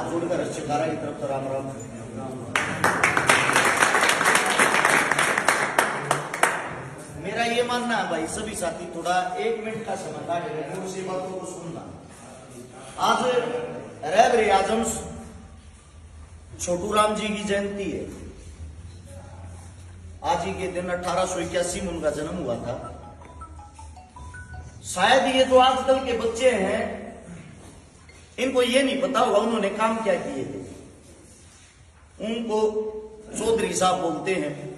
हाथ जोड़कर शिकारा की तरफ राम राम। मेरा ये मानना है भाई सभी साथी थोड़ा 1 मिनट का समय काटें और से बातों को सुनना। आज रहबर आजम छोटू राम जी की जयंती है। आज ही के दिन 1881 में उनका जन्म हुआ था। शायद ये जो आजकल के बच्चे हैं इनको ये नहीं पता होगा उन्होंने काम क्या किए थे। उनको चौधरी साहब बोलते हैं।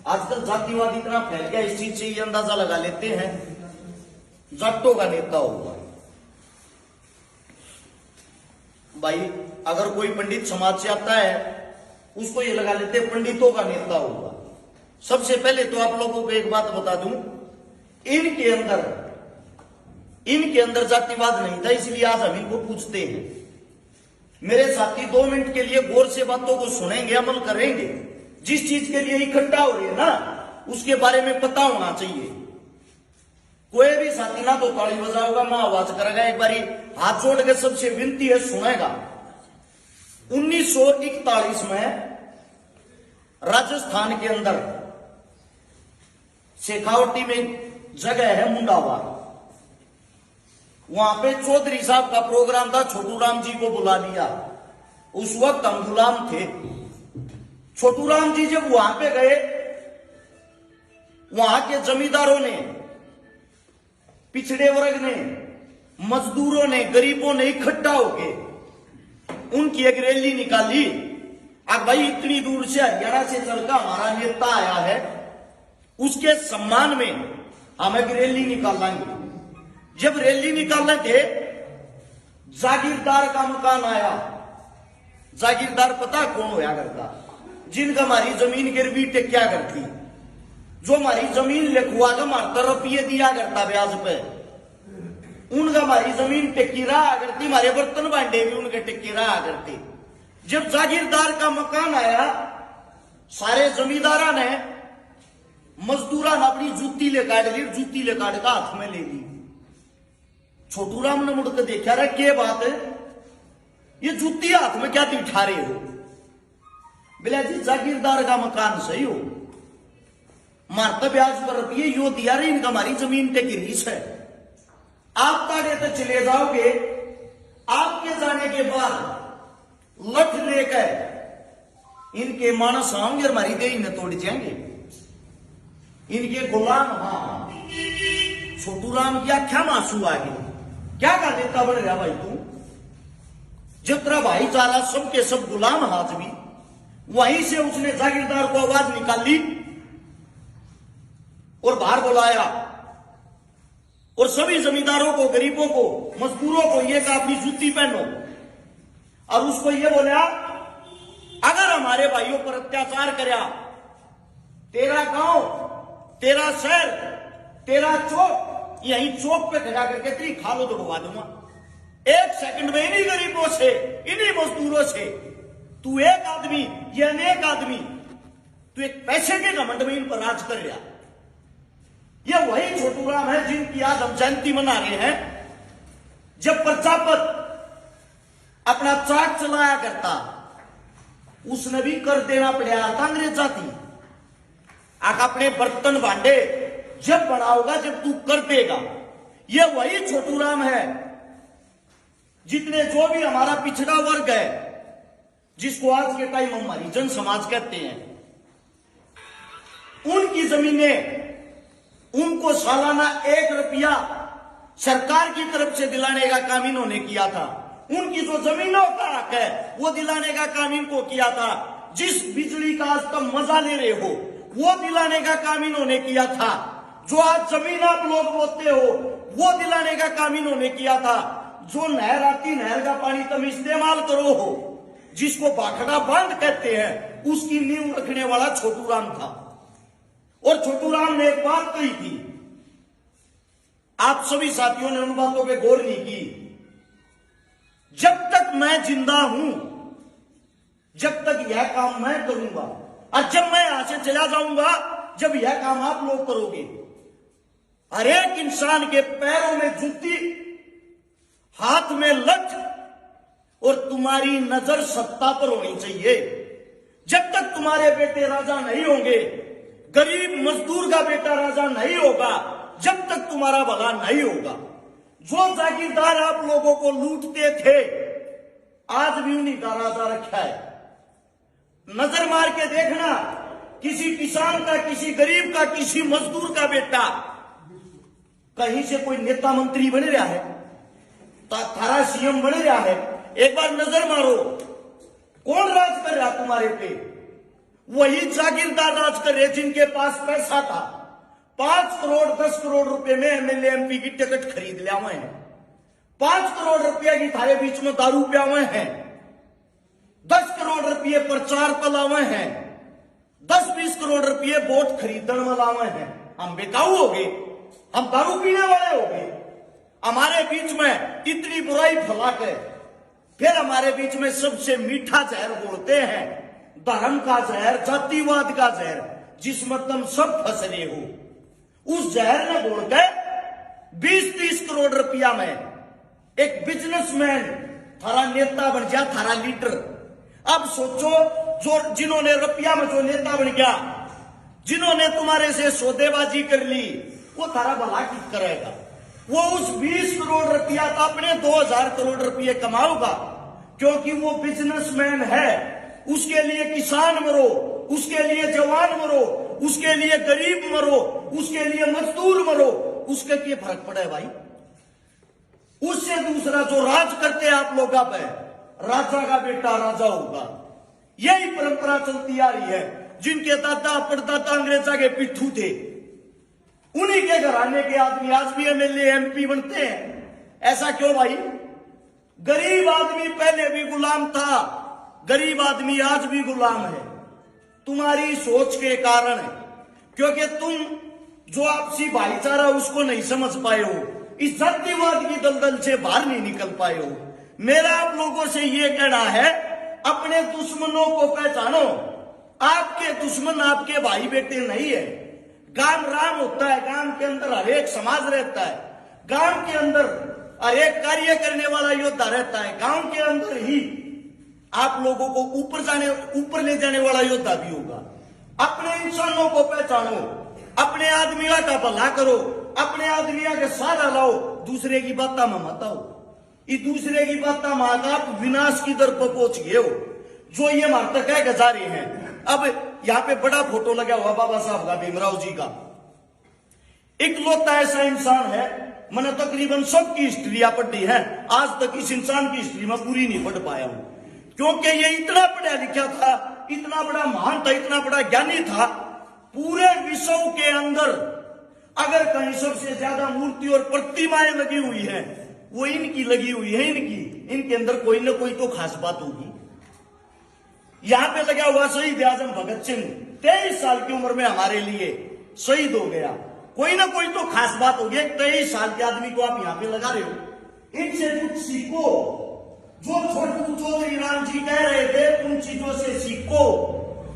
आजकल जातिवाद इतना फैल गया, इस चीज से ये अंदाजा लगा लेते हैं जाटों का नेता होगा। भाई अगर कोई पंडित समाज से आता है उसको ये लगा लेते हैं पंडितों का नेता होगा। सबसे पहले तो आप लोगों को एक बात बता दूं, इनके अंदर जातिवाद नहीं था, इसलिए आज हम इनको पूछते हैं। मेरे साथी 2 मिनट के लिए गौर से बातों को सुनेंगे, अमल करेंगे। जिस चीज के लिए इकट्ठा हो रही है ना उसके बारे में पता होना चाहिए। कोई भी साथी ना तो ताली बजाओगा ना आवाज करेगा, एक बारी हाथ जोड़ के सबसे विनती है सुनेगा। 1941 में राजस्थान के अंदर शेखावटी में जगह है मुंडावा, वहां पे चौधरी साहब का प्रोग्राम था। छोटू राम जी को बुला लिया। उस वक्त हम गुलाम थे। छोटू राम जी जब वहां पे गए, वहां के जमींदारों ने, पिछड़े वर्ग ने, मजदूरों ने, गरीबों ने इकट्ठा होके उनकी एक रैली निकाली। अब भाई इतनी दूर से हरियाणा से चलकर हमारा नेता आया है, उसके सम्मान में हम एक रैली निकालेंगे। जब रैली निकालने थे जागीरदार का मकान आया। जागीरदार पता कौन होया करता? जिनका हमारी जमीन गिरवी टेक्या करती, जो हमारी जमीन लिखवा के हमारे रुपये दिया करता ब्याज पे, उनका हमारी जमीन टेक्की रहा करती। हमारे बर्तन भांडे भी उनके टेक्की रहा करते। जब जागीरदार का मकान आया, सारे जमींदारा ने, मजदूरा ने अपनी जूती ले काट ली, जूती ले काट का हाथ में ले ली। छोटू राम ने मुड़कर देखा, रहा क्या बात है, ये जूती हाथ में क्या दिखा रहे हो? बोला जी जागीरदार का मकान सही हो, मारता ब्याज पर रुपये यो दिया रही, इनका हमारी जमीन पे गिरीश है। आप ताड़े तो चले जाओगे, आपके जाने के बाद लठ लेकर इनके मानस आएंगे, हमारी देही में तोड़ जाएंगे, इनके गुलाम। हाँ, छोटू राम की आख्या मासू आ गई। क्या कर देता बन रहा भाई तू? जब तेरा भाईचारा सबके सब गुलाम हाथ भी, वहीं से उसने जागीरदार को आवाज निकाली और बाहर बुलाया और सभी जमींदारों को, गरीबों को, मजदूरों को ये कहा अपनी जूती पहनो। और उसको ये बोला अगर हमारे भाइयों पर अत्याचार करया, तेरा गांव, तेरा शहर, तेरा चौक, यहीं चौक पे खड़ा करके तेरी खालो दबवा दूंगा। 1 सेकंड में इन्हीं गरीबों से, इन्हीं मजदूरों से, तू एक आदमी, ये अनेक आदमी, तू एक पैसे के घमंड में इन पर राज कर रहा। ये वही छोटू राम है जिनकी आज हम जयंती मना रहे हैं। जब प्रजापत अपना चाट चलाया करता, उसने भी कर देना पड़ा था अंग्रेजा थी। आका अपने बर्तन भांडे जब बनाओगा, जब तू कर देगा। ये वही छोटू राम है जितने जो भी हमारा पिछड़ा वर्ग है, जिसको आज के टाइम हमारी जन समाज कहते हैं, उनकी जमीनें उनको सालाना 1 रुपया सरकार की तरफ से दिलाने का काम इन्होंने किया था। उनकी जो जमीनों का हक है वो दिलाने का काम इनको किया था। जिस बिजली का आज तक मजा ले रहे हो वो दिलाने का काम इन्होंने किया था। जो आज जमीन आप लोग बोलते हो वो दिलाने का काम इन्होंने किया था। जो नहर आती, नहर का पानी तुम इस्तेमाल करो हो, जिसको बाखड़ा बांध कहते हैं, उसकी नींव रखने वाला छोटू राम था। और छोटू राम ने एक बात कही थी, आप सभी साथियों ने उन बातों पे गौर नहीं की। जब तक मैं जिंदा हूं, जब तक यह काम मैं करूंगा, और जब मैं यहां से चला जाऊंगा, जब यह काम आप लोग करोगे। हर एक इंसान के पैरों में जूती, हाथ में लठ और तुम्हारी नजर सत्ता पर होनी चाहिए। जब तक तुम्हारे बेटे राजा नहीं होंगे, गरीब मजदूर का बेटा राजा नहीं होगा, जब तक तुम्हारा भला नहीं होगा। जो जागीरदार आप लोगों को लूटते थे, आज भी उन्हीं का राजा रखा है। नजर मार के देखना, किसी किसान का, किसी गरीब का, किसी मजदूर का बेटा कहीं से कोई नेता मंत्री बन रहा है, थारा सीएम बन रहा है। एक बार नजर मारो, कौन राज कर रहा तुम्हारे पे? वही जागीरदार राज कर रहे जिनके पास पैसा था। 5 करोड़ 10 करोड़ रुपए में एमएलए एमपी की टिकट खरीद लिया हुए हैं। 5 करोड़ रुपया की थारे बीच में दारू पिया हुए हैं। 10 करोड़ रुपये प्रचार पला हुए हैं। 10-20 करोड़ रुपये वोट खरीदने वाला हुए हैं। हम बेकाऊ हो गए, हम दारू पीने वाले हो गए। हमारे बीच में इतनी बुराई फैला के फिर हमारे बीच में सबसे मीठा जहर बोलते हैं, धर्म का जहर, जातिवाद का जहर, जिसमें तुम सब फंस रहे हो। उस जहर ने बोल के 20-30 करोड़ रुपया में एक बिजनेसमैन थारा नेता बन गया, थारा लीडर। अब सोचो, जो जिन्होंने रुपया में जो नेता बन गया, जिन्होंने तुम्हारे से सौदेबाजी कर ली, वो थारा भला किस करेगा? वो उस 20 करोड़ रुपया का अपने 2000 करोड़ रुपये कमाओगा, क्योंकि वो बिजनेसमैन है। उसके लिए किसान मरो, उसके लिए जवान मरो, उसके लिए गरीब मरो, उसके लिए मजदूर मरो, उसके क्या फर्क पड़ा है भाई? उससे दूसरा जो राज करते हैं आप लोगों पे, राजा का बेटा राजा होगा। यही परंपरा चलती आ रही है। जिनके दादा परदादा अंग्रेजा के पिट्ठू थे, उन्हीं के घराने के आदमी आज भी एमएलए एमपी बनते हैं। ऐसा क्यों भाई? गरीब आदमी पहले भी गुलाम था, गरीब आदमी आज भी गुलाम है, तुम्हारी सोच के कारण है। क्योंकि तुम जो आपसी भाईचारा उसको नहीं समझ पाए हो, इस जातिवाद की दलदल से बाहर नहीं निकल पाए हो। मेरा आप लोगों से यह कहना है, अपने दुश्मनों को पहचानो। आपके दुश्मन आपके भाई बेटे नहीं है। गांव राम होता है, गांव के अंदर हर एक समाज रहता है, गांव के अंदर हर एक कार्य करने वाला योद्धा रहता है, गांव के अंदर ही आप लोगों को ऊपर ले जाने वाला योद्धा भी होगा। अपने इंसानों को पहचानो, अपने आदमियों का भला करो, अपने आदमियों के सहारा लाओ, दूसरे की बात में मत आओ। ये दूसरे की बात में आप विनाश की दर पर पहुंच गए हो। जो ये मारता कह के जा रहे हैं। अब यहाँ पे बड़ा फोटो लगा हुआ बाबा साहब का, भीमराव जी का। इकलौता ऐसा इंसान है, मैंने तकरीबन सबकी हिस्ट्रिया पढ़ी है, आज तक इस इंसान की हिस्ट्री में पूरी नहीं पढ़ पाया हूं। क्योंकि ये इतना पढ़ा लिखा था, इतना बड़ा महान था, इतना बड़ा ज्ञानी था। पूरे विश्व के अंदर अगर कहीं सबसे ज्यादा मूर्ति और प्रतिमाएं लगी हुई है, वो इनकी लगी हुई है। इनके अंदर कोई ना कोई तो खास बात होगी। यहां पे लगा हुआ शहीद आजम भगत सिंह 23 साल की उम्र में हमारे लिए शहीद हो गया। कोई ना कोई तो खास बात होगी। 23 साल के आदमी को आप यहां पे लगा रहे हो। इनसे कुछ सीखो। जो छोटू चौधरी राम जी कह रहे थे, उन चीजों से सीखो।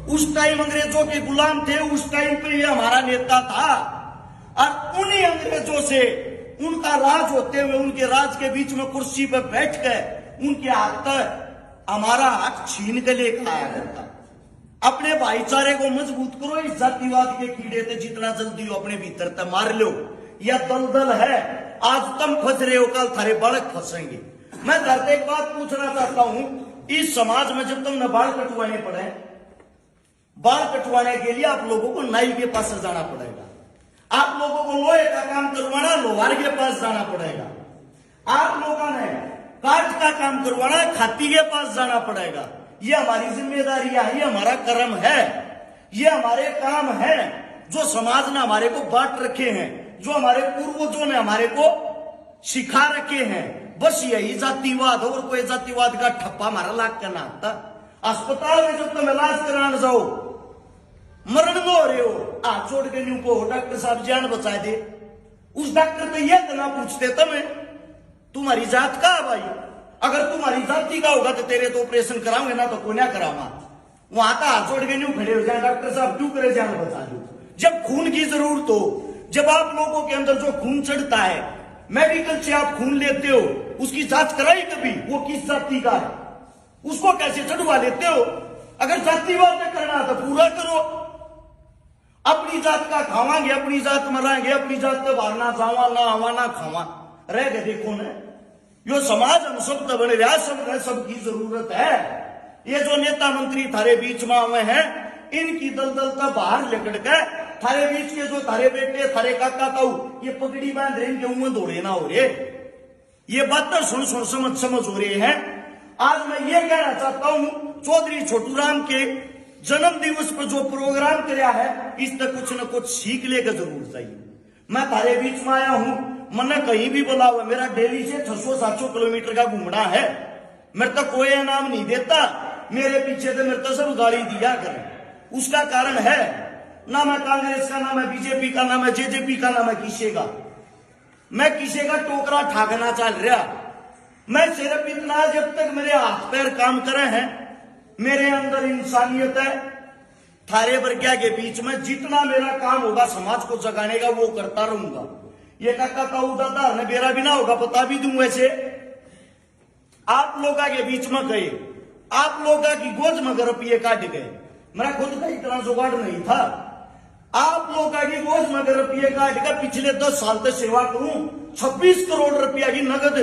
उस टाइम अंग्रेजों के गुलाम थे, उस टाइम पे ये हमारा नेता था। और उन्हीं अंग्रेजों से उनका राज होते हुए, उनके राज के बीच में कुर्सी पर बैठ कर उनके हाथ तक हमारा हाथ छीन के लेकर आया करता। अपने भाईचारे को मजबूत करो। इस जातिवाद के कीड़े थे जितना जल्दी हो अपने भीतर तक मार लो। यह दलदल है, आज तुम फंस रहे हो, कल थारे बालक फंसेंगे। मैं धरते एक बात पूछना चाहता हूं, इस समाज में जब तुमने बाल कटवाने पड़े, बाल कटवाने के लिए आप लोगों को नाई के पास जाना पड़ेगा। आप लोगों को लोहे का काम करवाना, लोहार के पास जाना पड़ेगा। आप लोगों ने काट का काम करवाना, खाती के पास जाना पड़ेगा। ये हमारी जिम्मेदारी है, ये हमारा कर्म है, ये हमारे काम है जो समाज ने हमारे को बांट रखे हैं, जो हमारे पूर्वजों ने हमारे को सिखा रखे हैं। बस यही जातिवाद, और कोई जातिवाद का ठप्पा हमारा लाग करना आता। अस्पताल में जब तुम इलाज कराने जाओ, मरण में हो रहे हो, हाथ जोड़ के न्यू को डॉक्टर साहब जान बचा दे। उस डॉक्टर को यह तो ना पूछते तुम्हारी जात का भाई, अगर तुम्हारी जाति का होगा तो तेरे तो ऑपरेशन कराओगे ना, तो कोई ना करावा। वहां का हाथ जोड़ के न्यू खड़े हो जाए, डॉक्टर साहब क्यों करे जान बचा दो। जब खून की जरूरत हो, जब आप लोगों के अंदर जो खून चढ़ता है, मेडिकल से आप खून लेते हो, उसकी जांच कराई कभी? वो किस जाति का है, उसको कैसे चढ़वा लेते हो? अगर जातिवाद में करना है तो पूरा करो। अपनी जात का खावांगे, अपनी जात मराएंगे, अपनी जात तो बाहर ना जावा ना आवा ना खावा रह गए। देखो न, यो समाज हम सब तो बने रहा, सबकी जरूरत है। ये जो नेता मंत्री थारे बीच में आवे हैं, इनकी दलदल तो बाहर लेकर के थारे बीच के जो थारे बेटे थारे काका ताऊ ये पगड़ी बांध रहे, इनके मुंह दौड़े ना हो रहे। ये बात सुन सुन समझ हो रहे हैं। आज मैं ये कहना चाहता हूं, चौधरी छोटू राम के जन्म दिवस पर जो प्रोग्राम किया है, इस तक कुछ न कुछ सीख लेकर जरूर चाहिए। मैं थारे बीच में आया हूं, मैंने कहीं भी बोला हुआ, मेरा डेली से 600-700 किलोमीटर का घूमना है, मेरे तो कोई इनाम नहीं देता, मेरे पीछे तो मेरे तो सब गाली दिया करें। उसका कारण है ना मैं कांग्रेस का, ना मैं बीजेपी का, ना मैं जेजेपी का, ना मैं किसी का, मैं किसी का टोकरा ठाकना चल रहा। मैं सिर्फ इतना, जब तक मेरे हाथ पैर काम करे हैं, मेरे अंदर इंसानियत है, थारे वर्ग्या के बीच में जितना मेरा काम होगा समाज को जगाने का वो करता रहूंगा। ये काका ताऊ दादा ने मेरा भी ना होगा, बता भी दूं। वैसे आप लोगों के बीच में गए, आप लोगों की गोद में रुपये काट गए, मेरा खुद का इतना जुगाड़ नहीं था। आप लोगों की गोद में रुपये काट कर पिछले 10 साल तक सेवा करूं, 26 करोड़ रुपया की नगद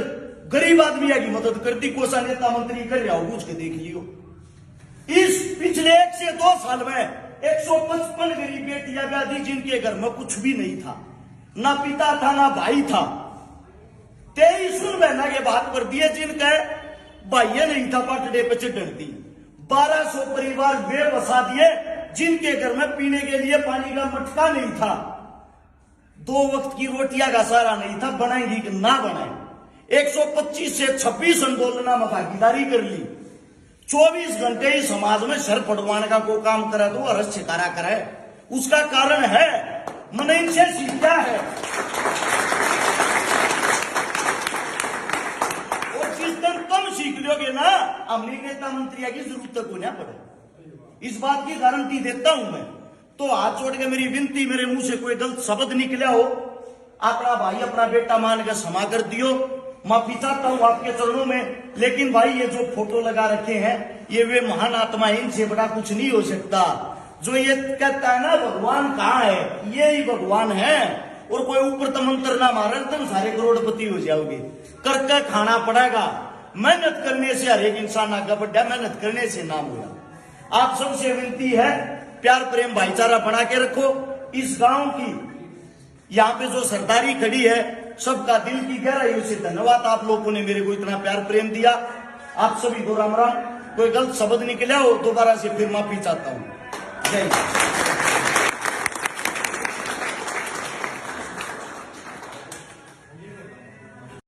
गरीब आदमी की मदद करती। कोसा नेता मंत्री कर रहा हो, पूछ के देख लियो। इस पिछले 1 से 2 साल में 155 गरीब बेटियां ब्याह दी, जिनके घर में कुछ भी नहीं था, ना पिता था ना भाई था। 23 बहना के बात कर दिए, जिनका भाइया नहीं था, पाटड़े पे चढ़ दी। 1200 परिवार वे बसा दिए, जिनके घर में पीने के लिए पानी का मटका नहीं था, 2 वक्त की रोटियां का सहारा नहीं था। बनाएंगी कि ना बनाए? 125 से 26 आंदोलन में भागीदारी कर ली। 24 घंटे ही समाज में सर पड़वाने का कोई काम करे तो अरस छिकारा करे। उसका कारण है मैंने इनसे सीखा है, और जिस दिन तुम सीख लोगे ना, अमली नेता मंत्री की जरूरत को ना पड़े, इस बात की गारंटी देता हूं मैं। तो हाथ जोड़ के मेरी विनती, मेरे मुंह से कोई गलत शब्द निकला हो, अपना भाई अपना बेटा मान के क्षमा कर दियो। माफी चाहता हूं आपके चरणों में। लेकिन भाई ये जो फोटो लगा रखे हैं, ये वे महान आत्मा, इनसे बड़ा कुछ नहीं हो सकता। जो ये कहता है ना भगवान कहाँ है, ये ही भगवान है। और कोई ऊपर तो मंत्र ना मारे, तुम सारे करोड़पति हो जाओगे। करके खाना पड़ेगा। मेहनत करने से हर एक इंसान आगे बढ़ा, मेहनत करने से नाम हुआ। आप सबसे विनती है, प्यार प्रेम भाईचारा बना के रखो। इस गांव की यहाँ पे जो सरदारी खड़ी है, सबका दिल की गहराइयों से धन्यवाद। आप लोगों ने मेरे को इतना प्यार प्रेम दिया। आप सभी को राम राम। कोई गलत शब्द निकला हो दोबारा से फिर माफी चाहता हूं। जय हिंद।